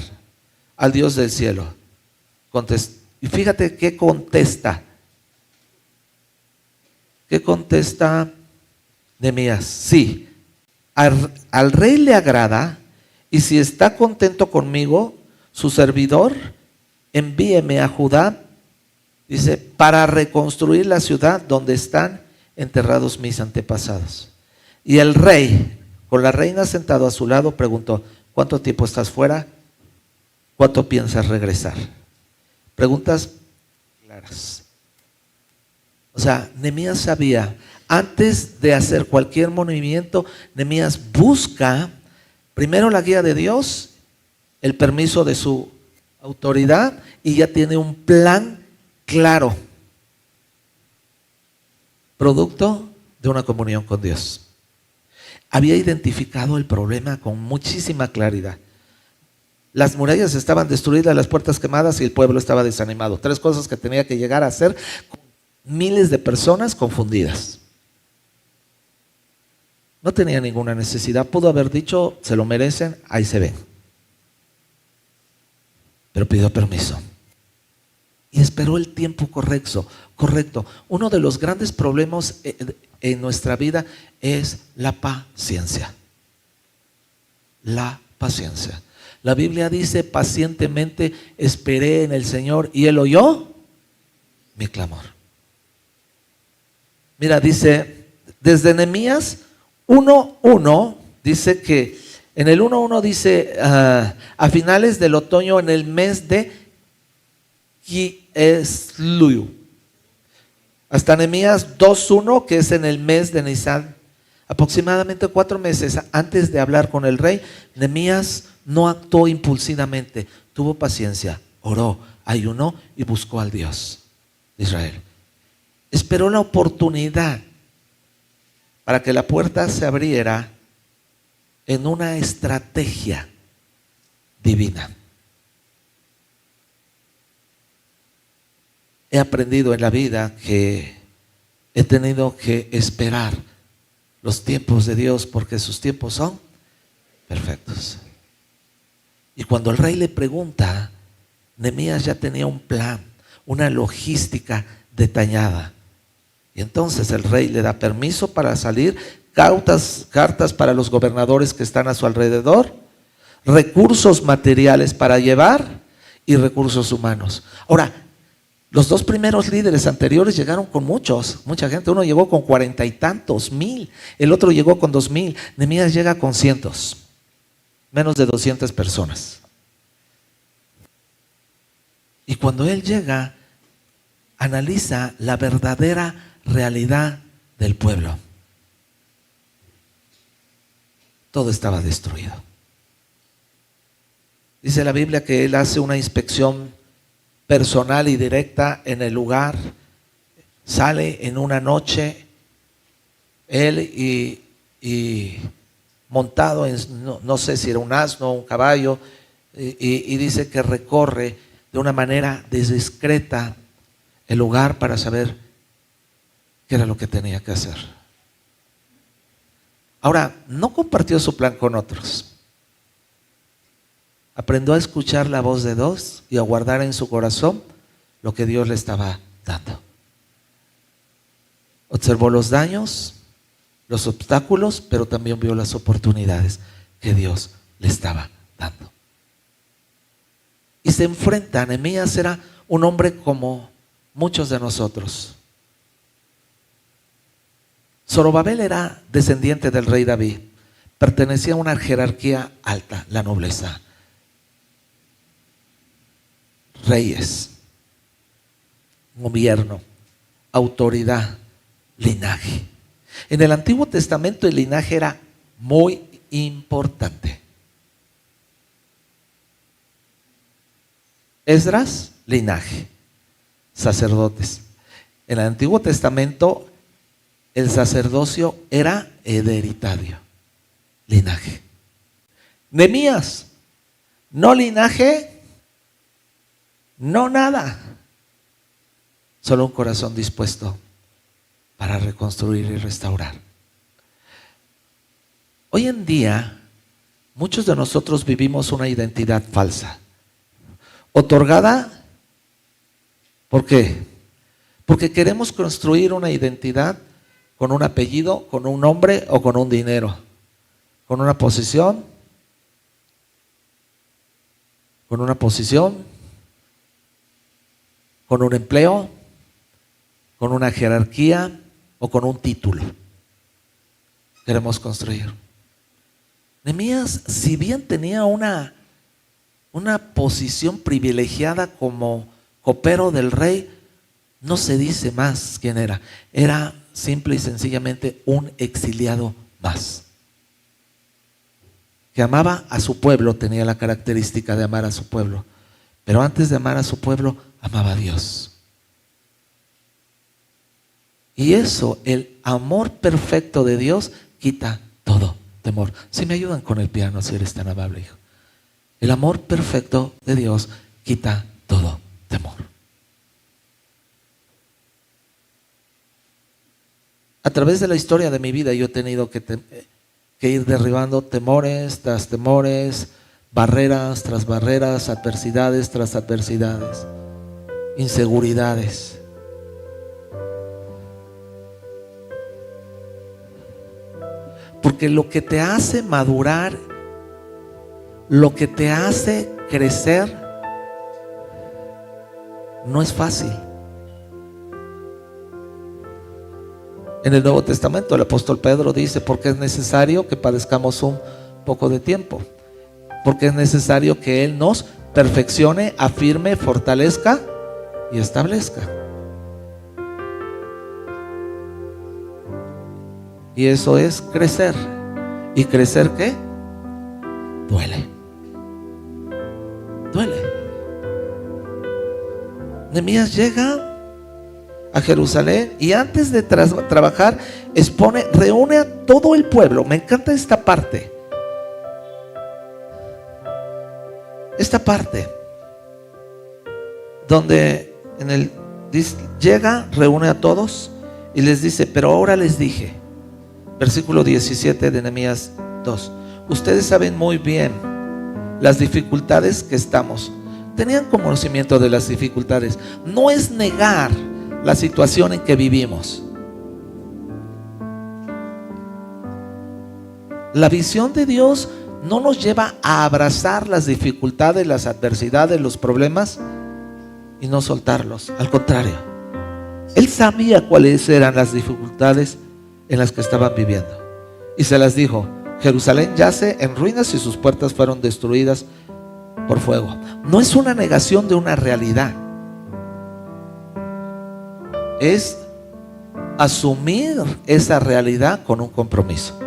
al Dios del cielo? Y fíjate qué contesta. ¿Qué contesta Nehemías? Sí, al rey le agrada, y si está contento conmigo, su servidor, envíeme a Judá, dice, para reconstruir la ciudad donde están enterrados mis antepasados. Y el rey, con la reina sentado a su lado, preguntó, ¿cuánto tiempo estás fuera? ¿Cuánto piensas regresar? Preguntas claras. O sea, Nehemías sabía, antes de hacer cualquier movimiento, Nehemías busca primero la guía de Dios, el permiso de su autoridad, y ya tiene un plan claro, producto de una comunión con Dios. Había identificado el problema con muchísima claridad. Las murallas estaban destruidas, las puertas quemadas y el pueblo estaba desanimado. 3 cosas que tenía que llegar a hacer con miles de personas confundidas. No tenía ninguna necesidad, pudo haber dicho, se lo merecen, ahí se ven. Pero pidió permiso. Y esperó el tiempo correcto. Uno de los grandes problemas en nuestra vida es la paciencia. La paciencia. La Biblia dice, pacientemente esperé en el Señor y Él oyó mi clamor. Mira, dice, desde Nehemías 1:1, dice que, en el 1:1 dice, a finales del otoño, en el mes de Kislev, hasta Nehemías 2:1, que es en el mes de Nisan, aproximadamente 4 meses antes de hablar con el rey, Nehemías no actuó impulsivamente, tuvo paciencia, oró, ayunó y buscó al Dios de Israel. Esperó la oportunidad para que la puerta se abriera en una estrategia divina. He aprendido en la vida que he tenido que esperar los tiempos de Dios porque sus tiempos son perfectos. Y cuando el rey le pregunta, Nehemías ya tenía un plan, una logística detallada. Y entonces el rey le da permiso para salir, cartas para los gobernadores que están a su alrededor, recursos materiales para llevar y recursos humanos. Ahora, los dos primeros líderes anteriores llegaron con mucha gente. Uno llegó con 40 y tantos mil, el otro llegó con 2,000. Nehemías llega con cientos, menos de 200 personas. Y cuando él llega, analiza la verdadera realidad del pueblo. Todo estaba destruido. Dice la Biblia que él hace una inspección personal y directa en el lugar. Sale en una noche, él y montado en, no sé si era un asno o un caballo, y dice que recorre de una manera discreta el lugar para saber qué era lo que tenía que hacer. Ahora, no compartió su plan con otros. Aprendió a escuchar la voz de Dios y a guardar en su corazón lo que Dios le estaba dando. Observó los daños, los obstáculos, pero también vio las oportunidades que Dios le estaba dando. Y se enfrenta. Nehemías era un hombre como muchos de nosotros. Zorobabel era descendiente del rey David, pertenecía a una jerarquía alta, la nobleza. Reyes, gobierno, autoridad, linaje. En el Antiguo Testamento el linaje era muy importante. Esdras, linaje, sacerdotes. En el Antiguo Testamento el sacerdocio era hereditario, linaje. Nehemías, no linaje, no nada, solo un corazón dispuesto para reconstruir y restaurar. Hoy en día, muchos de nosotros vivimos una identidad falsa, otorgada. ¿Por qué? Porque queremos construir una identidad con un apellido, con un nombre o con un dinero, con una posición, con un empleo, con una jerarquía o con un título. Queremos construir. Nehemías, si bien tenía una posición privilegiada como copero del rey, no se dice más quién era. Era simple y sencillamente un exiliado más, que amaba a su pueblo. Tenía la característica de amar a su pueblo, pero antes de amar a su pueblo, amaba a Dios. Y eso, el amor perfecto de Dios, quita todo temor. Si me ayudan con el piano, si eres tan amable, hijo. El amor perfecto de Dios quita todo temor. A través de la historia de mi vida yo he tenido que ir derribando temores tras temores, barreras tras barreras, adversidades tras adversidades, inseguridades. Porque lo que te hace madurar, lo que te hace crecer, no es fácil. En el Nuevo Testamento el apóstol Pedro dice: porque es necesario que padezcamos un poco de tiempo, porque es necesario que Él nos perfeccione, afirme, fortalezca y establezca. Y eso es crecer. ¿Y crecer qué? Duele. Duele. Nehemías llega a Jerusalén y antes de trabajar reúne a todo el pueblo. Me encanta esta parte. Esta parte donde llega, reúne a todos y les dice: pero ahora les dije, versículo 17 de Nehemías 2, ustedes saben muy bien las dificultades que estamos. Tenían conocimiento de las dificultades. No es negar la situación en que vivimos. La visión de Dios no nos lleva a abrazar las dificultades, las adversidades, los problemas y no soltarlos. Al contrario, Él sabía cuáles eran las dificultades en las que estaban viviendo y se las dijo: Jerusalén yace en ruinas y sus puertas fueron destruidas por fuego. No es una negación de una realidad, es asumir esa realidad con un compromiso.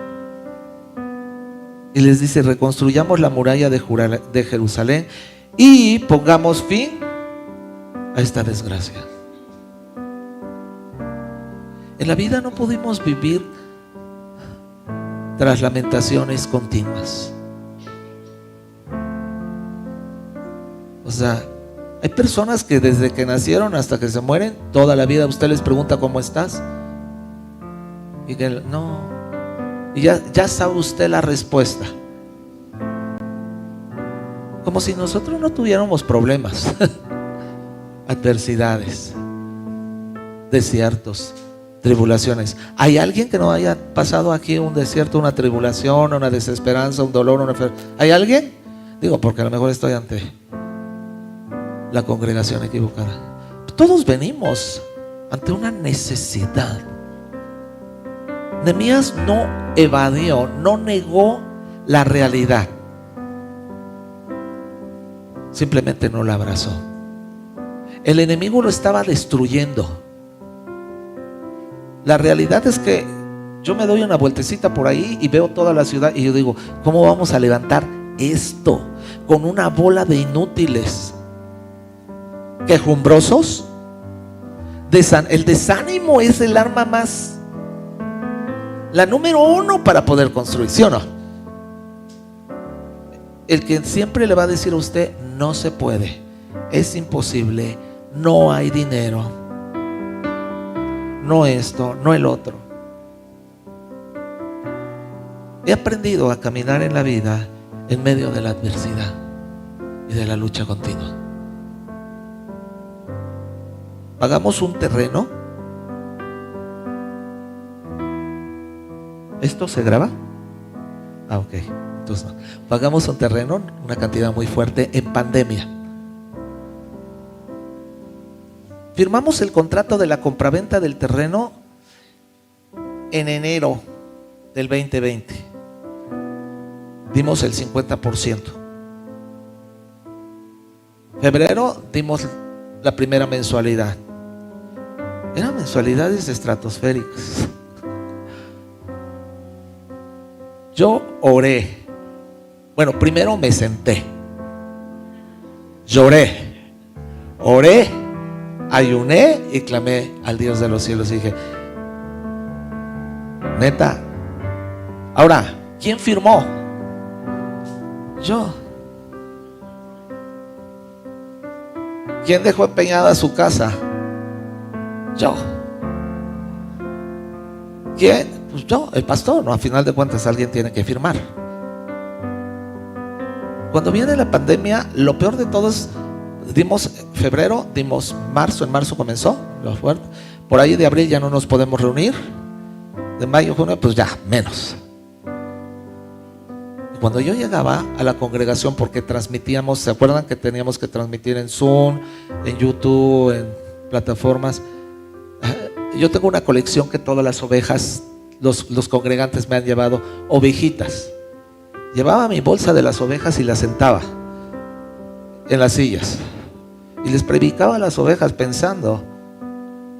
Y les dice: reconstruyamos la muralla de Jerusalén y pongamos fin a esta desgracia. En la vida no pudimos vivir tras lamentaciones continuas. O sea, hay personas que desde que nacieron hasta que se mueren, toda la vida usted les pregunta ¿cómo estás? Y que no, y ya sabe usted la respuesta. Como si nosotros no tuviéramos problemas, adversidades, desiertos, tribulaciones. ¿Hay alguien que no haya pasado aquí un desierto, una tribulación, una desesperanza, un dolor, una enfermedad? ¿Hay alguien? Digo, porque a lo mejor estoy ante la congregación equivocada. Todos venimos ante una necesidad. Nehemías no evadió, no negó la realidad, simplemente no la abrazó. El enemigo lo estaba destruyendo. La realidad es que yo me doy una vueltecita por ahí y veo toda la ciudad y yo digo: ¿cómo vamos a levantar esto con una bola de inútiles, quejumbrosos? El desánimo es el arma más, la número 1 para poder construir, ¿sí o no? El que siempre le va a decir a usted: no se puede, es imposible, no hay dinero, no esto, no el otro. He aprendido a caminar en la vida en medio de la adversidad y de la lucha continua. Pagamos un terreno. ¿Esto se graba? Ah, ok. Entonces no. Pagamos un terreno, una cantidad muy fuerte en pandemia. Firmamos el contrato de la compraventa del terreno en enero del 2020. Dimos el 50%. Febrero dimos la primera mensualidad. Eran mensualidades estratosféricas. Yo oré. Bueno, primero me senté, lloré, oré, ayuné y clamé al Dios de los cielos y dije: neta. Ahora, ¿quién firmó? Yo. ¿Quién dejó empeñada su casa? Yo. ¿Quién? Pues yo, el pastor, ¿no? A final de cuentas alguien tiene que firmar. Cuando viene la pandemia, lo peor de todo es, dimos febrero, dimos marzo, en marzo comenzó lo fuerte. Por ahí de abril ya no nos podemos reunir. De mayo, junio, pues ya, menos. Y cuando yo llegaba a la congregación, porque transmitíamos, ¿se acuerdan que teníamos que transmitir en Zoom, en YouTube, en plataformas? Yo tengo una colección que todas las ovejas, los congregantes me han llevado ovejitas. Llevaba mi bolsa de las ovejas y las sentaba en las sillas y les predicaba a las ovejas pensando,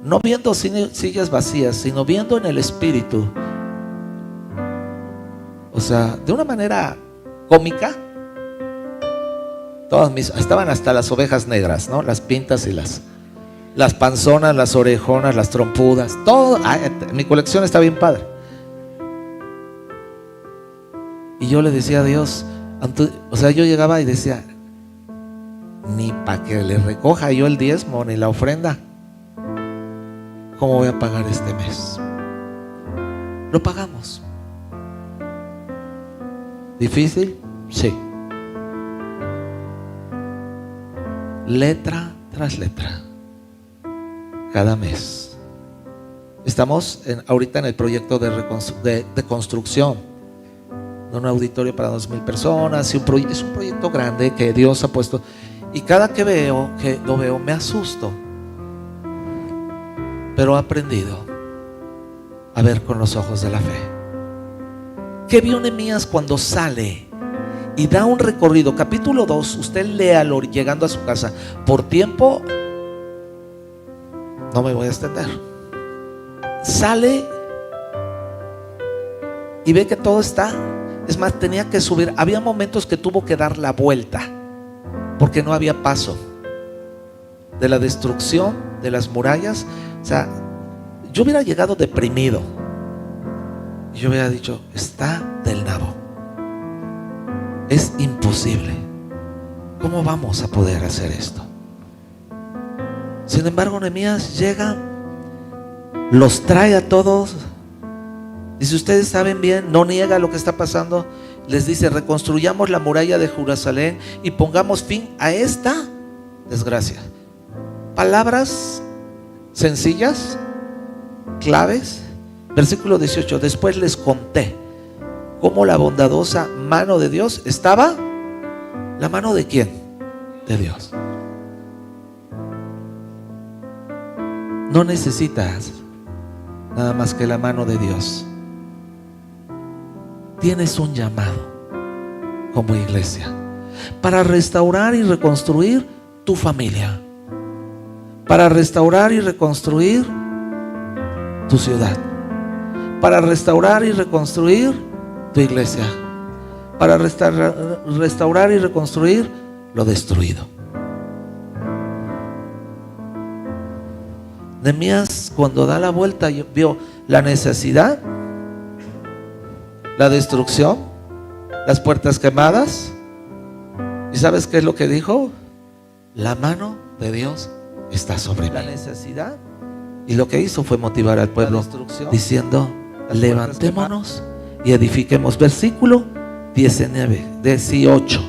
no viendo sillas vacías, sino viendo en el espíritu. O sea, de una manera cómica. Estaban hasta las ovejas negras, ¿no? Las pintas y las panzonas, las orejonas, las trompudas, todo. Mi colección está bien padre. Y yo le decía a Dios, o sea, yo llegaba y decía, ni para que le recoja yo el diezmo ni la ofrenda, ¿cómo voy a pagar este mes? Lo pagamos. ¿Difícil? Sí. Letra tras letra, cada mes. Estamos ahorita en el proyecto de construcción. un auditorio para 2,000 personas. Y es un proyecto grande que Dios ha puesto. Y cada que lo veo, me asusto. Pero he aprendido a ver con los ojos de la fe. ¿Qué vio Nehemías cuando sale y da un recorrido? Capítulo 2, usted léalo llegando a su casa. Por tiempo no me voy a extender. Sale y ve que todo está. Es más, tenía que subir. Había momentos que tuvo que dar la vuelta porque no había paso de la destrucción de las murallas. O sea, yo hubiera llegado deprimido y yo hubiera dicho: está del nabo, es imposible, ¿cómo vamos a poder hacer esto? Sin embargo, Nehemías llega, los trae a todos. Y si ustedes saben bien, no niega lo que está pasando. Les dice: reconstruyamos la muralla de Jerusalén y pongamos fin a esta desgracia. Palabras sencillas, claves. Versículo 18: después les conté cómo la bondadosa mano de Dios estaba. ¿La mano de quién? De Dios. No necesitas nada más que la mano de Dios. Tienes un llamado como iglesia para restaurar y reconstruir tu familia, para restaurar y reconstruir tu ciudad, para restaurar y reconstruir tu iglesia, para restaurar y reconstruir lo destruido. Nehemías, cuando da la vuelta, vio la necesidad, la destrucción, las puertas quemadas. ¿Y sabes qué es lo que dijo? La mano de Dios está sobre mí. La necesidad. Y lo que hizo fue motivar al pueblo diciendo: levantémonos y edifiquemos. Versículo 18.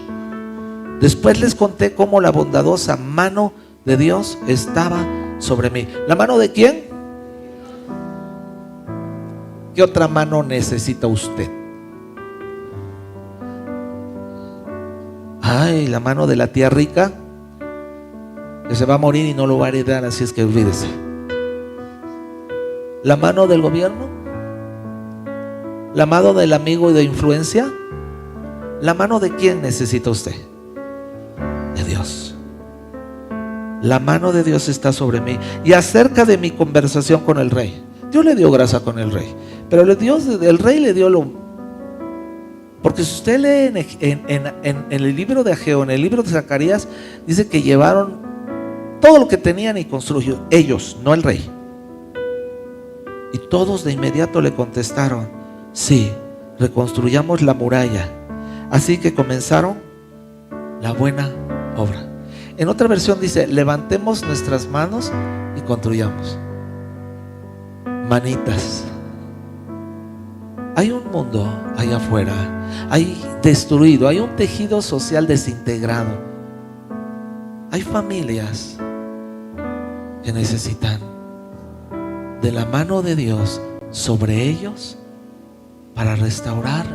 Después les conté cómo la bondadosa mano de Dios estaba sobre mí. ¿La mano de quién? ¿Qué otra mano necesita usted? Ay, la mano de la tía rica, que se va a morir y no lo va a heredar, así es que olvídese. La mano del gobierno, la mano del amigo de influencia. ¿La mano de quién necesita usted? De Dios. La mano de Dios está sobre mí. Y acerca de mi conversación con el rey, Dios le dio gracia con el rey, pero el rey le dio porque si usted lee en el libro de Ageo, en el libro de Zacarías, dice que llevaron todo lo que tenían y construyó ellos, no el rey. Y todos de inmediato le contestaron: sí, reconstruyamos la muralla. Así que comenzaron la buena obra. En otra versión dice: levantemos nuestras manos y construyamos. Manitas. Hay un mundo allá afuera, hay destruido, hay un tejido social desintegrado. Hay familias que necesitan de la mano de Dios sobre ellos para restaurar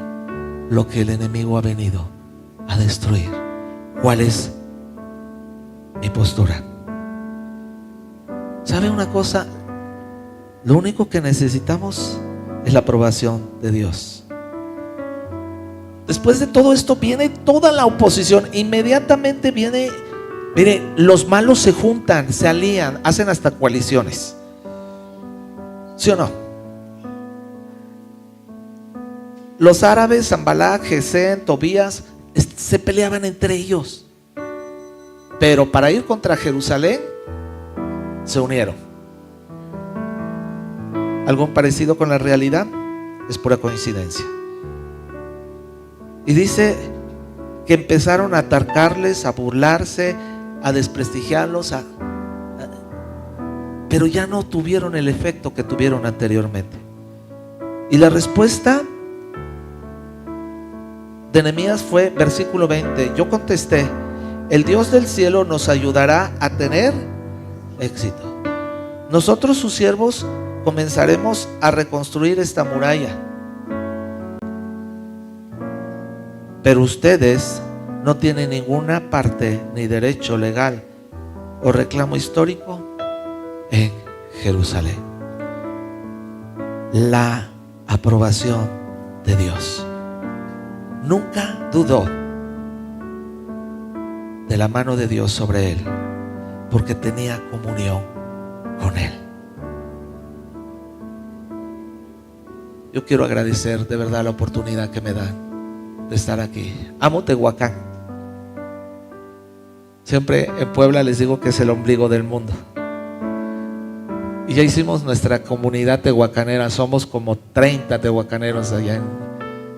lo que el enemigo ha venido a destruir. ¿Cuál es mi postura? ¿Sabe una cosa? Lo único que necesitamos es la aprobación de Dios. Después de todo esto viene toda la oposición. Inmediatamente viene, mire, los malos se juntan, se alían, hacen hasta coaliciones. ¿Sí o no? Los árabes, Sanbalat, Gesem, Tobías, se peleaban entre ellos, pero para ir contra Jerusalén se unieron. ¿Algo parecido con la realidad? Es pura coincidencia. Y dice que empezaron a atacarles, a burlarse, a desprestigiarlos, pero ya no tuvieron el efecto que tuvieron anteriormente. Y la respuesta de Nehemías fue, versículo 20: yo contesté: el Dios del cielo nos ayudará a tener éxito. Nosotros, sus siervos, comenzaremos a reconstruir esta muralla. pero ustedes no tienen ninguna parte ni derecho legal o reclamo histórico en Jerusalén. La aprobación de Dios. Nunca dudó de la mano de Dios sobre él, porque tenía comunión con él. Yo quiero agradecer de verdad la oportunidad que me dan de estar aquí. Amo Tehuacán. Siempre en Puebla les digo que es el ombligo del mundo. Y ya hicimos nuestra comunidad tehuacanera. Somos como 30 tehuacaneros allá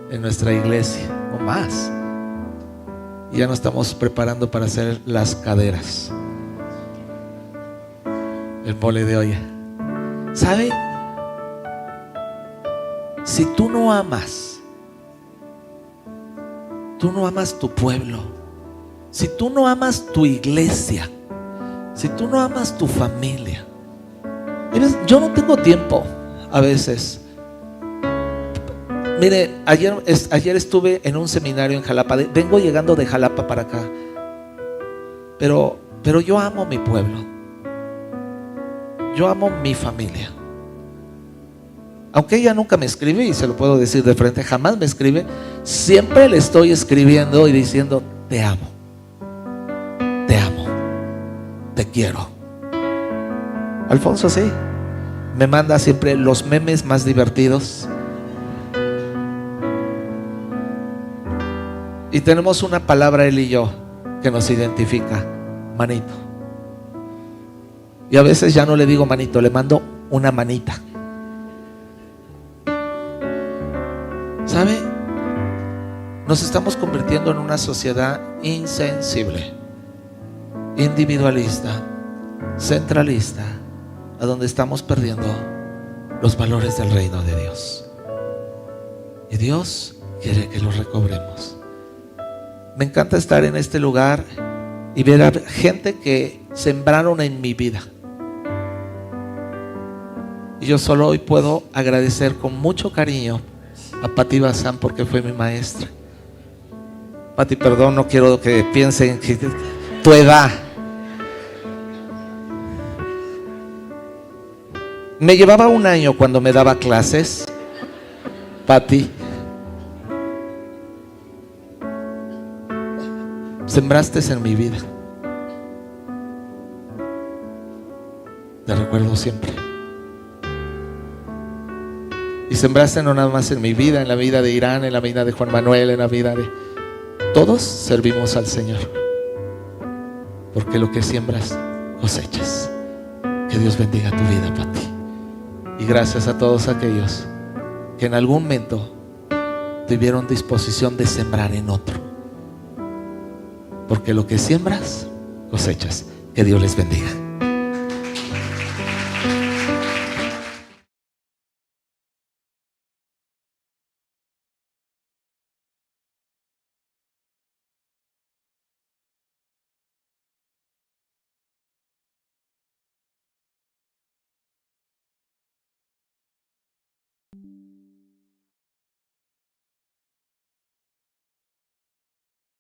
en nuestra iglesia, o más. Y ya nos estamos preparando para hacer las caderas, el mole de olla. ¿Sabe? Si tú no amas tu pueblo, si tú no amas tu iglesia, si tú no amas tu familia, yo no tengo tiempo a veces. Mire, ayer estuve en un seminario en Jalapa. Vengo llegando de Jalapa para acá, pero yo amo mi pueblo, yo amo mi familia. Aunque ella nunca me escribe, y se lo puedo decir de frente, jamás me escribe, siempre le estoy escribiendo y diciendo: te amo, te quiero. Alfonso sí, me manda siempre los memes más divertidos. Y tenemos una palabra él y yo que nos identifica: manito. Y a veces ya no le digo manito, le mando una manita. ¿Sabe? Nos estamos convirtiendo en una sociedad insensible, individualista, centralista, a donde estamos perdiendo los valores del reino de Dios. Y Dios quiere que los recobremos. Me encanta estar en este lugar y ver a gente que sembraron en mi vida. Y yo solo hoy puedo agradecer con mucho cariño a Pati Bazán, porque fue mi maestra. Pati, perdón, no quiero que piensen que tu edad. Me llevaba un año cuando me daba clases, Pati. Sembraste en mi vida. Te recuerdo siempre. Y sembraste no nada más en mi vida, en la vida de Irán, en la vida de Juan Manuel, en la vida de... Todos servimos al Señor, porque lo que siembras, cosechas. Que Dios bendiga tu vida, Pati. Y gracias a todos aquellos que en algún momento tuvieron disposición de sembrar en otro, porque lo que siembras, cosechas. Que Dios les bendiga.